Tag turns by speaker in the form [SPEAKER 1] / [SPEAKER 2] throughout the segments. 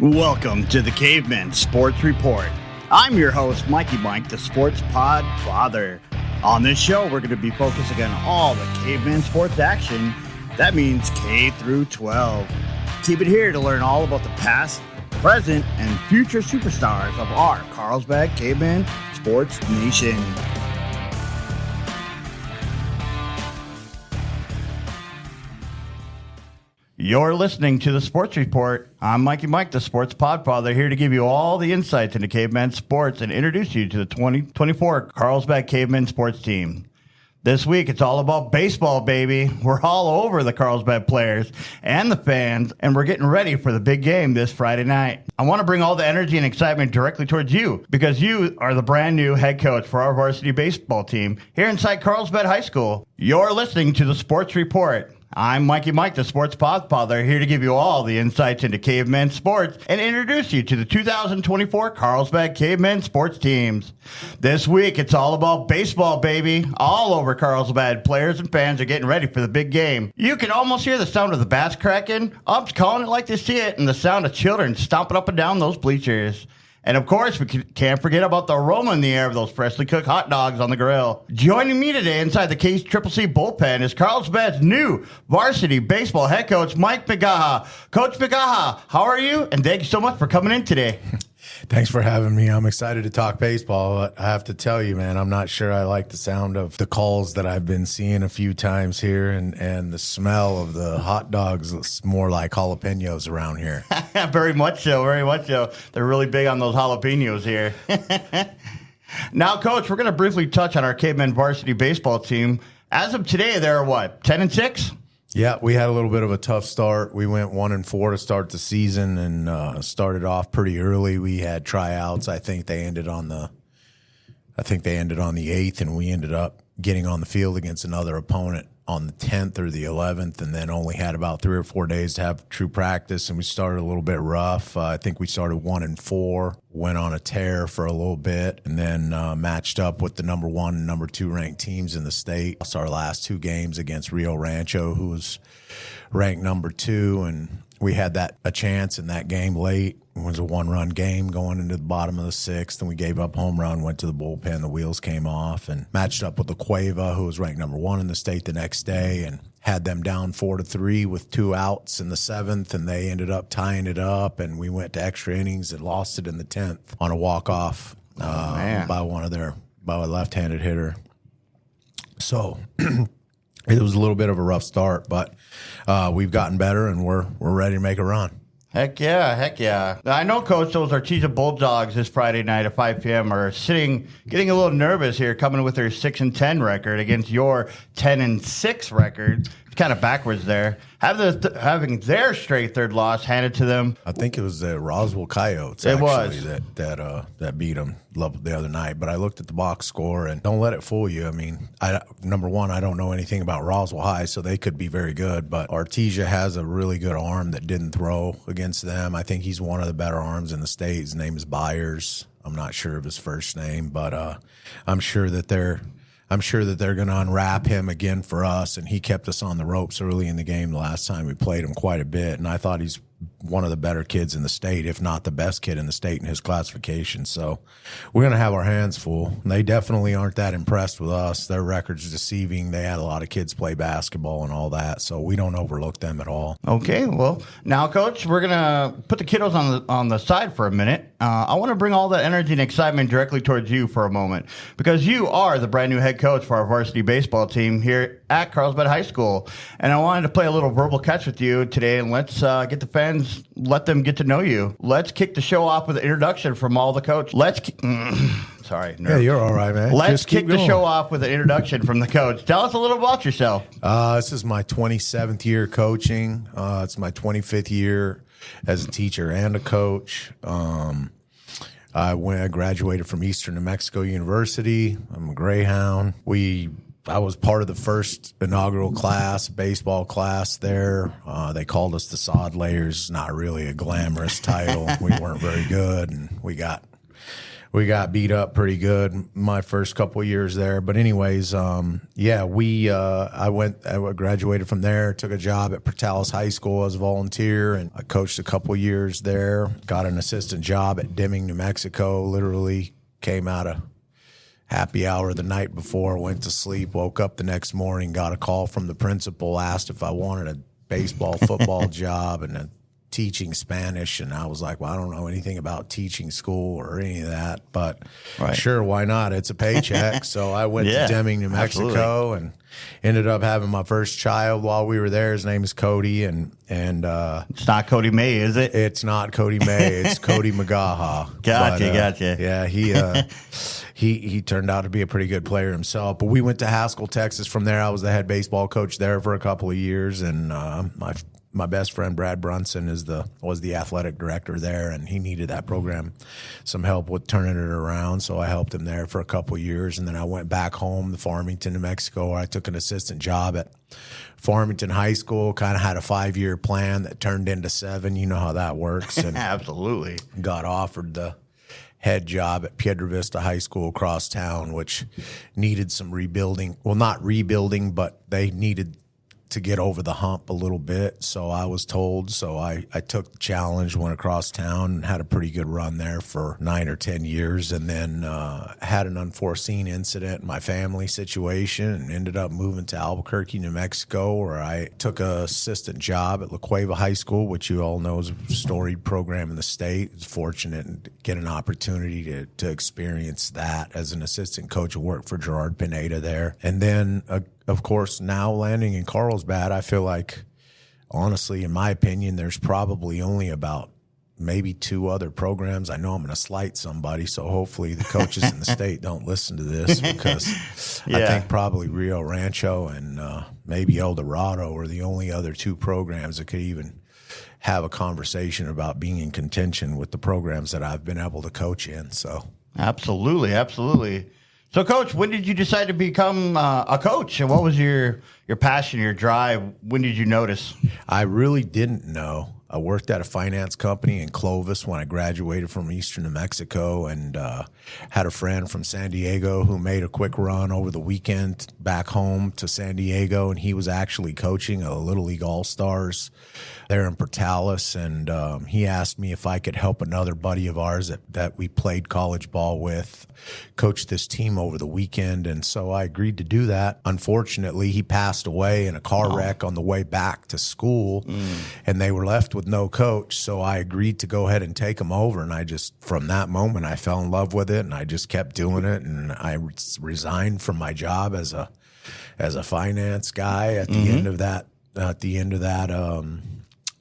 [SPEAKER 1] Welcome to the Caveman Sports Report. I'm your host, Mikey Mike, the Sports Podfather. On this show, we're going to be focusing on all the Caveman sports action. That means K through 12. Keep it here to learn all about the past, present, and future superstars of our Carlsbad Caveman Sports Nation. You're listening to the Sports Report. I'm Mikey Mike, the Sports Podfather, here to give you all the insights into Caveman sports and introduce you to the 2024 Carlsbad Caveman sports team. This week, it's all about baseball, baby. We're all over the Carlsbad players and the fans, and we're getting ready for the big game this Friday night. I want to bring all the energy and excitement directly towards you because you are the brand new head coach for our varsity baseball team here inside Carlsbad High School. You're listening to the Sports Report. I'm Mikey Mike, the Sports Podfather, here to give you all the insights into Caveman sports and introduce you to the 2024 Carlsbad Caveman sports teams. This week, it's all about baseball, baby. All over Carlsbad, players and fans are getting ready for the big game. You can almost hear the sound of the bats cracking, umps calling it like they see it, and the sound of children stomping up and down those bleachers. And, of course, we can't forget about the aroma in the air of those freshly cooked hot dogs on the grill. Joining me today inside the KCCC bullpen is Carlsbad's new varsity baseball head coach, Mike McGaha. Coach McGaha, how are you? And thank you so much for coming in today.
[SPEAKER 2] Thanks for having me. I'm excited to talk baseball. But I have to tell you, man, I'm not sure I like the sound of the calls that I've been seeing a few times here, and the smell of the hot dogs. It's more like jalapenos around here.
[SPEAKER 1] Very much so, very much so. They're really big on those jalapenos here. Now, Coach, we're going to briefly touch on our Caveman varsity baseball team. As of today, they're what, 10-6?
[SPEAKER 2] Yeah, we had a little bit of a tough start. We went 1-4 to start the season and started off pretty early. We had tryouts. I think they ended on the 8th, and we ended up getting on the field against another opponent on the 10th or the 11th, and then only had about 3 or 4 days to have true practice, and we started a little bit rough. I think we started 1-4, went on a tear for a little bit, and then matched up with the number 1 and number 2 ranked teams in the state. Lost our last 2 games against Rio Rancho, who was ranked number 2, and we had a chance in that game late. It was a 1-run game going into the bottom of the 6th, and we gave up home run, went to the bullpen, the wheels came off, and matched up with the Cueva, who was ranked number 1 in the state the next day, and had them down 4-3 with 2 outs in the 7th, and they ended up tying it up, and we went to extra innings and lost it in the 10th on a walk-off by a left-handed hitter. So it was a little bit of a rough start, but we've gotten better, and we're ready to make a run.
[SPEAKER 1] Heck yeah. I know, Coach, those Artesia Bulldogs this Friday night at 5 p.m. are getting a little nervous here, coming with their 6-10 record against your 10-6 record. It's kind of backwards there. Having their straight third loss handed to them.
[SPEAKER 2] I think it was the Roswell Coyotes that beat them the other night. But I looked at the box score, and don't let it fool you. I mean, number one, I don't know anything about Roswell High, so they could be very good. But Artesia has a really good arm that didn't throw against them. I think he's one of the better arms in the state. His name is Byers. I'm not sure of his first name, but I'm sure that they're going to unwrap him again for us, and he kept us on the ropes early in the game the last time we played him quite a bit, and I thought he's one of the better kids in the state, if not the best kid in the state in his classification. So we're going to have our hands full. They definitely aren't that impressed with us. Their record's deceiving. They had a lot of kids play basketball and all that, so we don't overlook them at all.
[SPEAKER 1] Okay, well, now, Coach, we're going to put the kiddos on the side for a minute. I want to bring all that energy and excitement directly towards you for a moment, because you are the brand new head coach for our varsity baseball team here at Carlsbad High School. And I wanted to play a little verbal catch with you today, and let's get the fans, let them get to know you. Let's kick the show off with an introduction from all the coach. Sorry.
[SPEAKER 2] Yeah, you're all right, man.
[SPEAKER 1] Let's kick the show off with an introduction from the coach. Tell us a little about yourself.
[SPEAKER 2] This is my 27th year coaching. It's my 25th year as a teacher and a coach. I graduated from Eastern New Mexico University. I'm a Greyhound. I was part of the first inaugural class, baseball class there. They called us the Sod Layers. Not really a glamorous title. We weren't very good, and we got we got beat up pretty good my first couple of years there. But anyways, I graduated from there, took a job at Portales High School as a volunteer, and I coached a couple of years there. Got an assistant job at Deming, New Mexico. Literally came out of happy hour the night before, went to sleep, woke up the next morning, got a call from the principal, asked if I wanted a baseball, football job and teaching Spanish. And I was like, well, I don't know anything about teaching school or any of that, but sure, why not? It's a paycheck. So I went to Deming, New Mexico, and ended up having my first child while we were there. His name is Cody, and
[SPEAKER 1] it's not Cody May, is it?
[SPEAKER 2] It's not Cody May. It's Cody McGaha.
[SPEAKER 1] Gotcha.
[SPEAKER 2] Yeah, he turned out to be a pretty good player himself. But we went to Haskell, Texas. From there, I was the head baseball coach there for a couple of years, and my best friend Brad Brunson was the athletic director there, and he needed that program some help with turning it around. So I helped him there for a couple of years, and then I went back home to Farmington, New Mexico, where I took an assistant job at Farmington High School. Kind of had a 5-year plan that turned into 7. You know how that works. And
[SPEAKER 1] Absolutely.
[SPEAKER 2] got offered the head job at Piedra Vista High School across town, which needed some rebuilding. Well, not rebuilding, but they needed to get over the hump a little bit. So I was told. So I took the challenge, went across town, and had a pretty good run there for 9 or 10 years, and then had an unforeseen incident in my family situation and ended up moving to Albuquerque, New Mexico, where I took an assistant job at La Cueva High School, which you all know is a storied program in the state. I was fortunate to get an opportunity to experience that as an assistant coach. I worked for Gerard Pineda there. And then of course, now landing in Carlsbad, I feel like, honestly, in my opinion, there's probably only about maybe 2 other programs. I know I'm going to slight somebody, so hopefully the coaches in the state don't listen to this, because I think probably Rio Rancho and maybe El Dorado are the only other 2 programs that could even have a conversation about being in contention with the programs that I've been able to coach in. So
[SPEAKER 1] Absolutely. So, Coach, when did you decide to become a coach, and what was your passion, your drive? When did you notice?
[SPEAKER 2] I really didn't know. I worked at a finance company in Clovis when I graduated from Eastern New Mexico, and had a friend from San Diego who made a quick run over the weekend back home to San Diego, and he was actually coaching a Little League All-Stars there in Portales, and he asked me if I could help another buddy of ours that we played college ball with coach this team over the weekend, and so I agreed to do that. Unfortunately, he passed away in a car wreck on the way back to school, and they were left with no coach, so I agreed to go ahead and take him over, and I just, from that moment, I fell in love with it, and I just kept doing it, and I resigned from my job as a finance guy at the end of that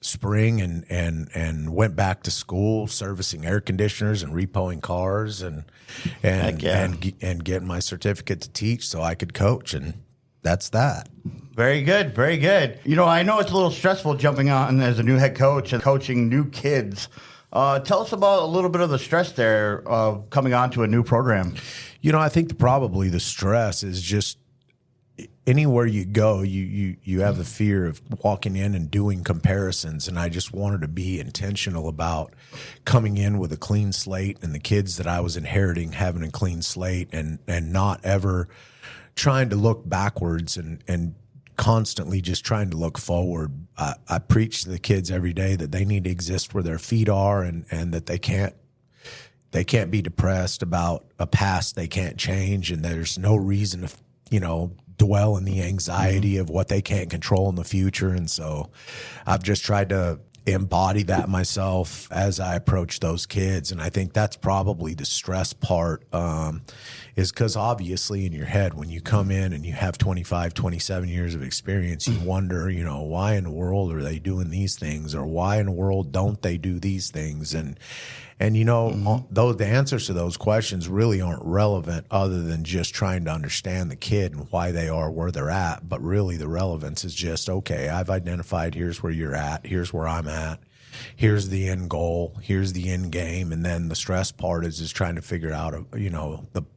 [SPEAKER 2] spring, and went back to school servicing air conditioners and repoing cars and getting my certificate to teach so I could coach, and that's that.
[SPEAKER 1] Very good. You know, I know it's a little stressful jumping on as a new head coach and coaching new kids. Tell us about a little bit of the stress there of coming on to a new program.
[SPEAKER 2] You know, I think probably the stress is just anywhere you go, you have the fear of walking in and doing comparisons, and I just wanted to be intentional about coming in with a clean slate, and the kids that I was inheriting having a clean slate, and not ever trying to look backwards and constantly just trying to look forward. I preach to the kids every day that they need to exist where their feet are, and that they can't be depressed about a past they can't change, and there's no reason to, dwell in the anxiety of what they can't control in the future. And so I've just tried to embody that myself as I approach those kids. And I think that's probably the stress part, is because obviously in your head, when you come in and you have 25, 27 years of experience, you wonder, why in the world are they doing these things, or why in the world don't they do these things? And the answers to those questions really aren't relevant, other than just trying to understand the kid and why they are where they're at. But really the relevance is just, okay, I've identified, here's where you're at, here's where I'm at, here's the end goal, here's the end game. And then the stress part is just trying to figure out,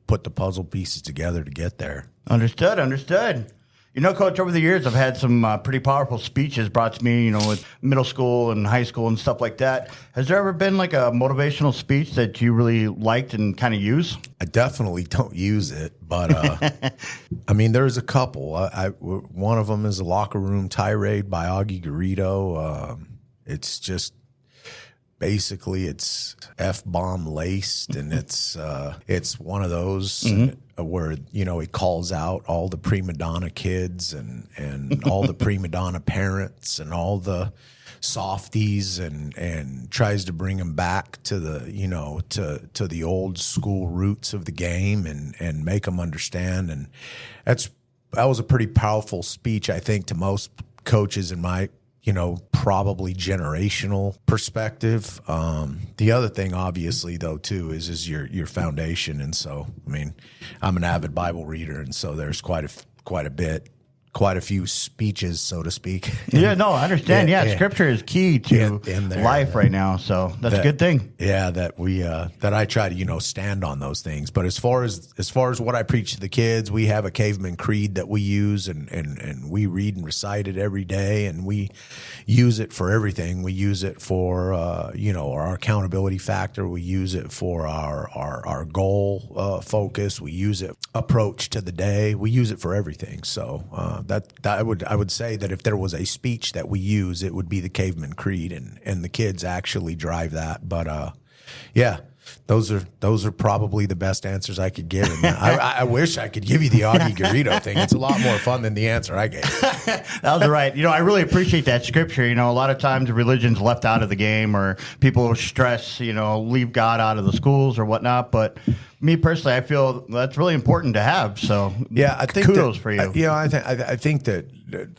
[SPEAKER 2] put the puzzle pieces together to get there.
[SPEAKER 1] Understood. Coach, over the years, I've had some pretty powerful speeches brought to me, with middle school and high school and stuff like that. Has there ever been like a motivational speech that you really liked and kind of use?
[SPEAKER 2] I definitely don't use it, but there's a couple. One of them is a locker room tirade by Augie Garrido. It's just basically it's F-bomb laced, and it's one of those where he calls out all the prima donna kids and all the prima donna parents and all the softies and tries to bring them back to the to the old school roots of the game and make them understand. And that was a pretty powerful speech, I think, to most coaches in my probably generational perspective. The other thing, obviously, though, too, is your foundation. And so, I'm an avid Bible reader, and so there's quite a few speeches, so to speak.
[SPEAKER 1] Yeah, no, I understand. Yeah, Scripture is key to life right now, so that's a good thing.
[SPEAKER 2] Yeah, that I try to stand on those things. But as far as what I preach to the kids, we have a Caveman creed that we use, and we read and recite it every day, and we use it for everything. We use it for our accountability factor. We use it for our goal focus. We use it approach to the day. We use it for everything. So that I would say that if there was a speech that we use, it would be the Caveman creed, and the kids actually drive that. But those are probably the best answers I could give. And I wish I could give you the Augie Garrido thing. It's a lot more fun than the answer I gave.
[SPEAKER 1] That was right. I really appreciate that Scripture. A lot of times religion's left out of the game, or people stress, leave God out of the schools or whatnot. But me personally, I feel that's really important to have. So
[SPEAKER 2] I think
[SPEAKER 1] kudos for you.
[SPEAKER 2] I think that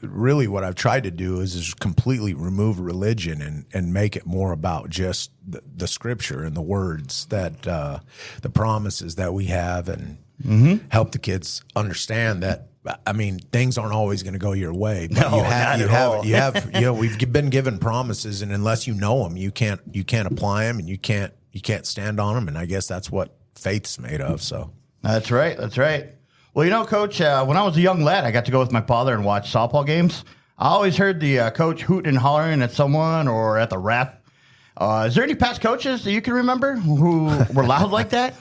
[SPEAKER 2] really what I've tried to do is completely remove religion and make it more about just the Scripture and the words that the promises that we have, and help the kids understand that. Things aren't always going to go your way, but we've been given promises, and unless you know them, you can't apply them, and you can't stand on them. And I guess that's what faith's made of. So
[SPEAKER 1] that's right. Well, Coach, when I was a young lad, I got to go with my father and watch softball games. I always heard the coach hooting and hollering at someone or at the ref. Is there any past coaches that you can remember who were loud like that?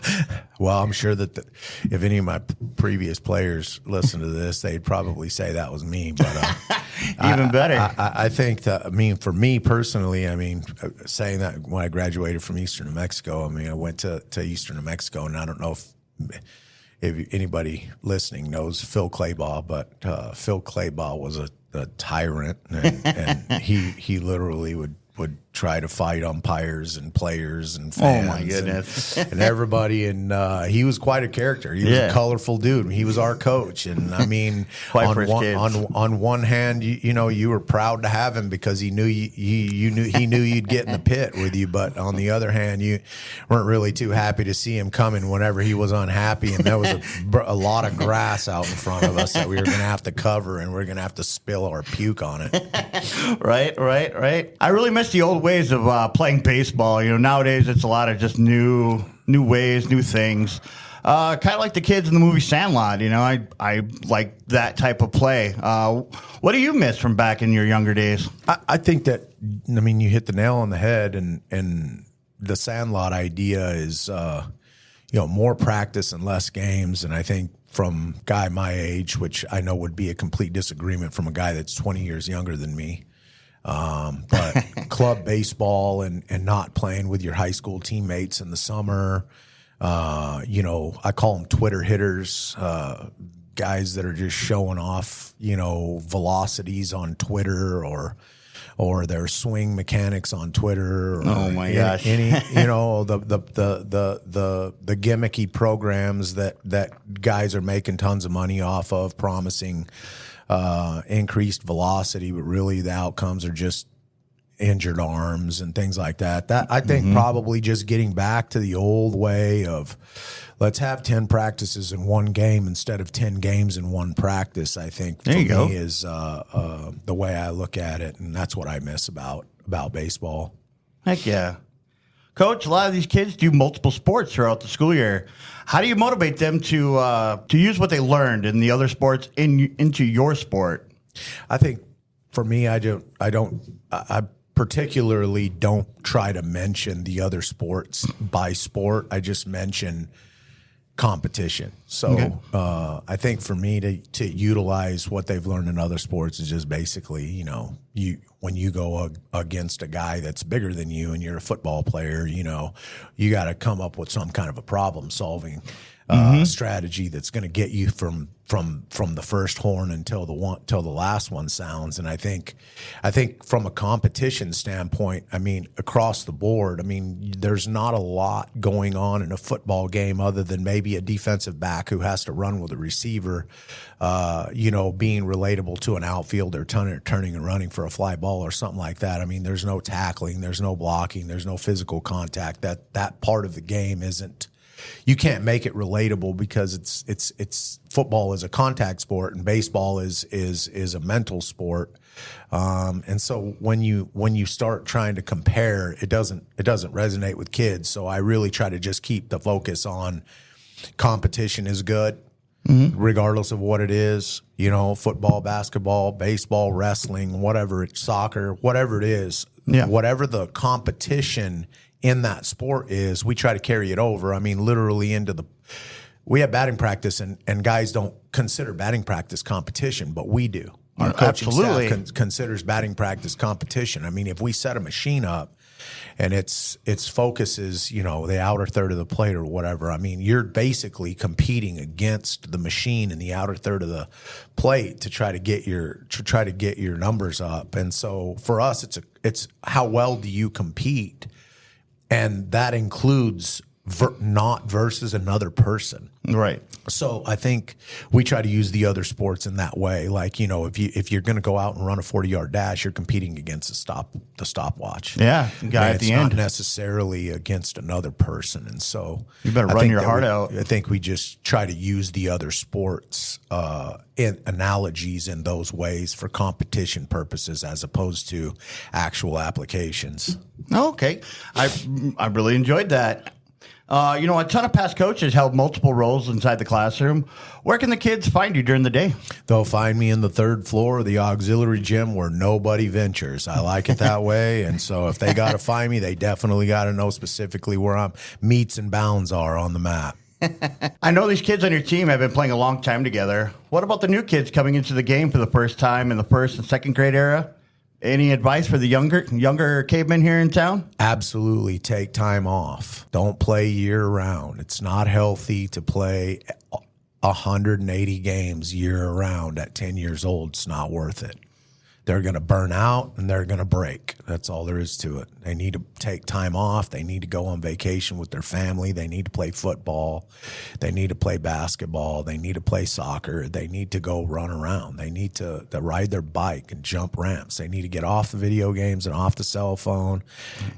[SPEAKER 2] Well, I'm sure that if any of my previous players listen to this, they'd probably say that was me. But
[SPEAKER 1] even better.
[SPEAKER 2] I think that, for me personally, saying that when I graduated from Eastern New Mexico, I went to Eastern New Mexico, and I don't know if anybody listening knows Phil Claybaugh, but Phil Claybaugh was a tyrant, and he literally would try to fight umpires and players and fans.
[SPEAKER 1] Oh my goodness!
[SPEAKER 2] And everybody, and he was quite a character. He was a colorful dude. He was our coach, and on one hand, you were proud to have him because he knew he knew you'd get in the pit with you. But on the other hand, you weren't really too happy to see him coming whenever he was unhappy, and there was a lot of grass out in front of us that we were going to have to cover, and we are going to have to spill our puke on it.
[SPEAKER 1] Right. I really miss the old ways of playing baseball. Nowadays it's a lot of just new ways, new things. Kind of like the kids in the movie Sandlot. I like that type of play. What do you miss from back in your younger days?
[SPEAKER 2] I think that you hit the nail on the head, and the Sandlot idea is more practice and less games. And I think from a guy my age, which I know would be a complete disagreement from a guy that's 20 years younger than me. But club baseball and not playing with your high school teammates in the summer, I call them Twitter hitters, guys that are just showing off, velocities on Twitter or their swing mechanics on Twitter. Or
[SPEAKER 1] oh my gosh!
[SPEAKER 2] The gimmicky programs that guys are making tons of money off of, promising increased velocity, but really the outcomes are just injured arms and things like that. That I think probably just getting back to the old way of let's have 10 practices in one game instead of 10 games in one practice. I think for me is the way I look at it, and that's what I miss about baseball.
[SPEAKER 1] Heck yeah. Coach, a lot of these kids do multiple sports throughout the school year. How do you motivate them to use what they learned in the other sports into your sport?
[SPEAKER 2] I think for me, I particularly don't try to mention the other sports by sport. I just mention competition. So I think for me to utilize what they've learned in other sports is just basically, when you go against a guy that's bigger than you and you're a football player, you got to come up with some kind of a problem solving strategy that's going to get you from the first horn until the last one sounds. And I think from a competition standpoint, across the board, there's not a lot going on in a football game other than maybe a defensive back who has to run with a receiver, being relatable to an outfielder turning and running for a fly ball or something like that. There's no tackling, there's no blocking, there's no physical contact. That part of the game isn't. You can't make it relatable because it's football is a contact sport and baseball is a mental sport, and so when you start trying to compare, it doesn't resonate with kids. So I really try to just keep the focus on competition is good, regardless of what it is. Football, basketball, baseball, wrestling, whatever it's soccer, whatever it is, whatever the competition in that sport is, we try to carry it over. Literally we have batting practice and guys don't consider batting practice competition, but we do. Our coaching staff considers batting practice competition. If we set a machine up and its focus is, the outer third of the plate or whatever, you're basically competing against the machine in the outer third of the plate to try to get your numbers up. And so for us, it's how well do you compete? And that includes not versus another person.
[SPEAKER 1] Right.
[SPEAKER 2] So I think we try to use the other sports in that way. Like, if you're going to go out and run a 40-yard dash, you're competing against the stopwatch.
[SPEAKER 1] Yeah, guy at the end.
[SPEAKER 2] It's not necessarily against another person. And so
[SPEAKER 1] you better run your heart out.
[SPEAKER 2] I think we just try to use the other sports in analogies in those ways for competition purposes as opposed to actual applications.
[SPEAKER 1] Okay. I really enjoyed that. A ton of past coaches held multiple roles inside the classroom. Where can the kids find you during the day?
[SPEAKER 2] They'll find me in the third floor of the auxiliary gym where nobody ventures. I like it that way. And so if they got to find me, they definitely got to know specifically where I'm meets and bounds are on the map.
[SPEAKER 1] I know these kids on your team have been playing a long time together. What about the new kids coming into the game for the first time in the first and second grade era? Any advice for the younger cavemen here in town?
[SPEAKER 2] Absolutely. Take time off. Don't play year round. It's not healthy to play 180 games year round at 10 years old. It's not worth it. They're going to burn out and they're going to break. That's all there is to it. They need to take time off. They need to go on vacation with their family. They need to play football. They need to play basketball. They need to play soccer. They need to go run around. They need to ride their bike and jump ramps. They need to get off the video games and off the cell phone.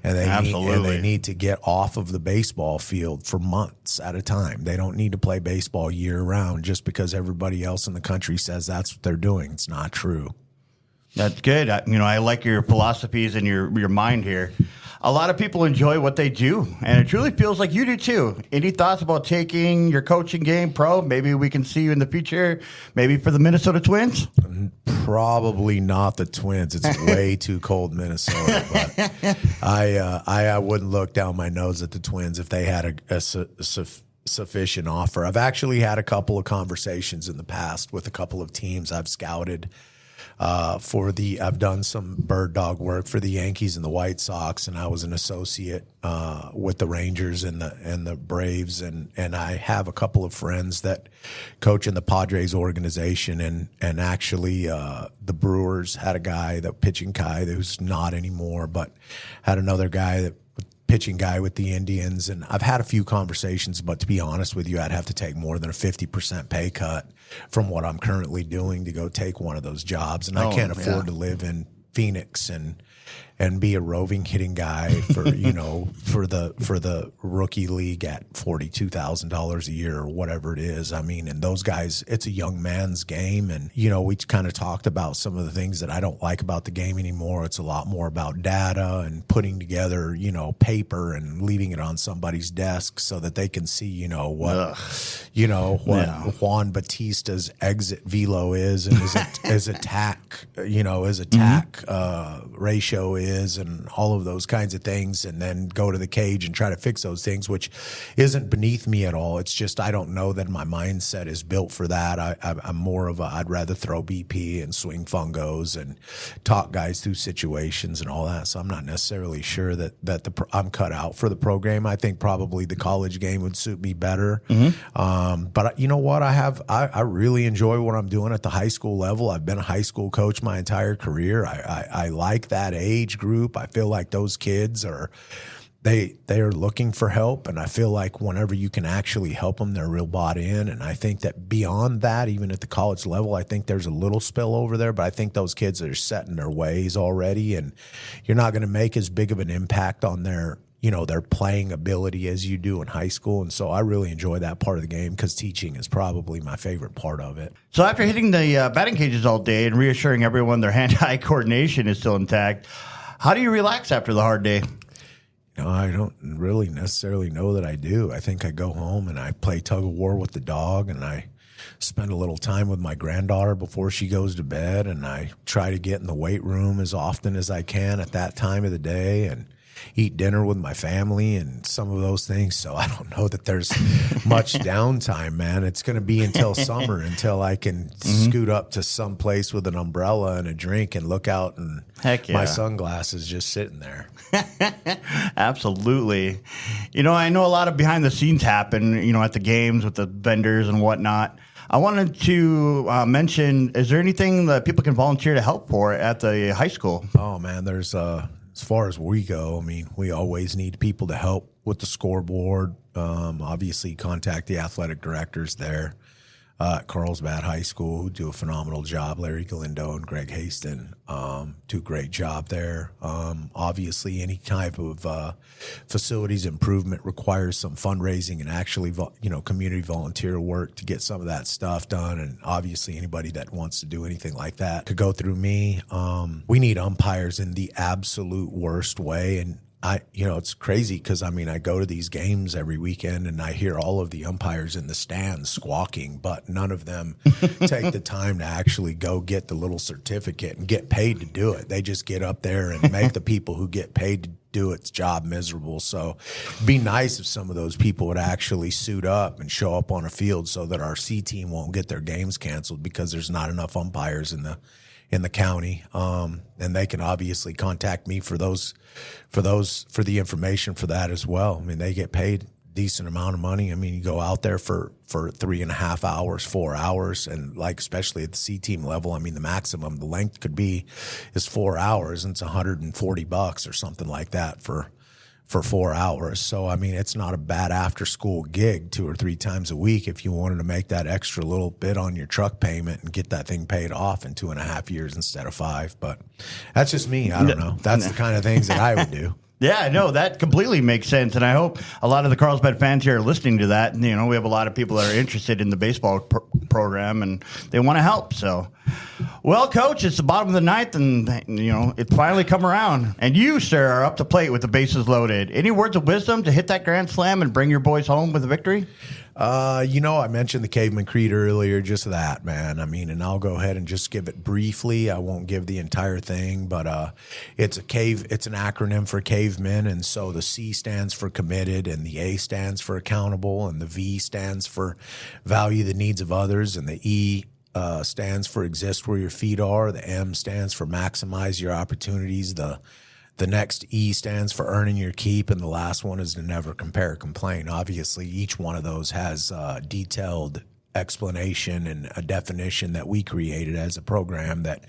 [SPEAKER 2] And they need to get off of the baseball field for months at a time. They don't need to play baseball year round just because everybody else in the country says that's what they're doing. It's not true.
[SPEAKER 1] That's good. I like your philosophies and your mind here. A lot of people enjoy what they do, and it truly feels like you do too. Any thoughts about taking your coaching game pro? Maybe we can see you in the future, maybe for the Minnesota Twins?
[SPEAKER 2] Probably not the Twins. It's way too cold Minnesota. But I wouldn't look down my nose at the Twins if they had a sufficient offer. I've actually had a couple of conversations in the past with a couple of teams I've scouted. I've done some bird dog work for the Yankees and the White Sox, and I was an associate with the Rangers and the Braves, and I have a couple of friends that coach in the Padres organization, and actually the Brewers had a guy, the pitching guy who's not anymore, but had another guy pitching guy with the Indians, and I've had a few conversations, but to be honest with you, I'd have to take more than a 50% pay cut from what I'm currently doing to go take one of those jobs, and I can't afford to live in Phoenix and and be a roving hitting guy for for the rookie league at $42,000 a year or whatever it is. I mean, and those guys, it's a young man's game, and we kind of talked about some of the things that I don't like about the game anymore. It's a lot more about data and putting together paper and leaving it on somebody's desk so that they can see what Juan Batista's exit velo is, and his attack ratio is, and all of those kinds of things, and then go to the cage and try to fix those things, which isn't beneath me at all. It's just I don't know that my mindset is built for that. I'm more of I'd rather throw BP and swing fungos and talk guys through situations and all that. So I'm not necessarily sure that I'm cut out for the pro game. I think probably the college game would suit me better. But you know what? I really enjoy what I'm doing at the high school level. I've been a high school coach my entire career. I like that age group. I feel like those kids are looking for help, and I feel like whenever you can actually help them, they're real bought in. And I think that beyond that, even at the college level, I think there's a little spillover there, but I think those kids are set in their ways already, and you're not going to make as big of an impact on their playing ability as you do in high school. And so I really enjoy that part of the game because teaching is probably my favorite part of it.
[SPEAKER 1] So after hitting the batting cages all day and reassuring everyone their hand-eye coordination is still intact, how do you relax after the hard day?
[SPEAKER 2] I don't really necessarily know that I do. I think I go home and I play tug of war with the dog, and I spend a little time with my granddaughter before she goes to bed, and I try to get in the weight room as often as I can at that time of the day, and eat dinner with my family and some of those things. So I don't know that there's much downtime, man. It's going to be until summer, until I can scoot up to some place with an umbrella and a drink and look out, and my sunglasses just sitting there.
[SPEAKER 1] Absolutely. I know a lot of behind the scenes happen, at the games with the vendors and whatnot. I wanted to mention, is there anything that people can volunteer to help for at the high school?
[SPEAKER 2] Oh, man, there's as far as we go, I mean, we always need people to help with the scoreboard. Obviously, contact the athletic directors there at Carlsbad High School, who do a phenomenal job. Larry Galindo and Greg Haston do a great job there. Obviously, any type of facilities improvement requires some fundraising and actually, community volunteer work to get some of that stuff done. And obviously, anybody that wants to do anything like that could go through me. We need umpires in the absolute worst way, and it's crazy because, I go to these games every weekend and I hear all of the umpires in the stands squawking, but none of them take the time to actually go get the little certificate and get paid to do it. They just get up there and make the people who get paid to do its job miserable. So it'd be nice if some of those people would actually suit up and show up on a field so that our C team won't get their games canceled because there's not enough umpires in the county. And they can obviously contact me for the information for that as well. I mean, they get paid a decent amount of money. I mean, you go out there for 3.5 hours, 4 hours, and especially at the C team level, I mean, the maximum, the length is 4 hours, and it's $140 or something like that for 4 hours. So, I mean, it's not a bad after-school gig 2 or 3 times a week if you wanted to make that extra little bit on your truck payment and get that thing paid off in 2.5 years instead of 5. But that's just me. I don't know. That's the kind of things that I would do.
[SPEAKER 1] Yeah, no, that completely makes sense. And I hope a lot of the Carlsbad fans here are listening to that. And, we have a lot of people that are interested in the baseball program and they want to help. So, well, Coach, it's the bottom of the ninth and, it's finally come around. And you, sir, are up to plate with the bases loaded. Any words of wisdom to hit that grand slam and bring your boys home with a victory?
[SPEAKER 2] I mentioned the Caveman Creed earlier, just that, man. I mean, and I'll go ahead and just give it briefly. I won't give the entire thing, but it's an acronym for Caveman, and so the C stands for committed, and the A stands for accountable, and the V stands for value the needs of others, and the E stands for exist where your feet are. The M stands for maximize your opportunities. The next E stands for earning your keep, and the last one is to never compare or complain. Obviously, each one of those has a detailed explanation and a definition that we created as a program that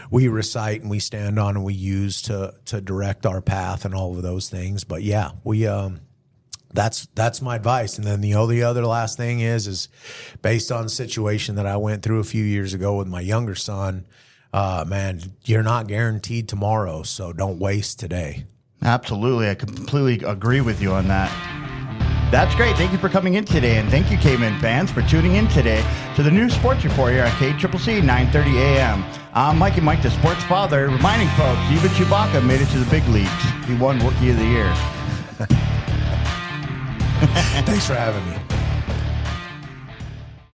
[SPEAKER 2] we recite and we stand on and we use to direct our path and all of those things. But yeah, that's my advice. And then the only other last thing is based on the situation that I went through a few years ago with my younger son. man, you're not guaranteed tomorrow, so don't waste today.
[SPEAKER 1] Absolutely. I completely agree with you on that. That's great. Thank you for coming in today, and thank you, Caveman fans, for tuning in today to the new Sports Report here on KCCC 9:30 a.m. I'm Mikey Mike, the Sports Father, reminding folks, even Chewbacca made it to the big leagues. He won Rookie of the Year.
[SPEAKER 2] Thanks for having me.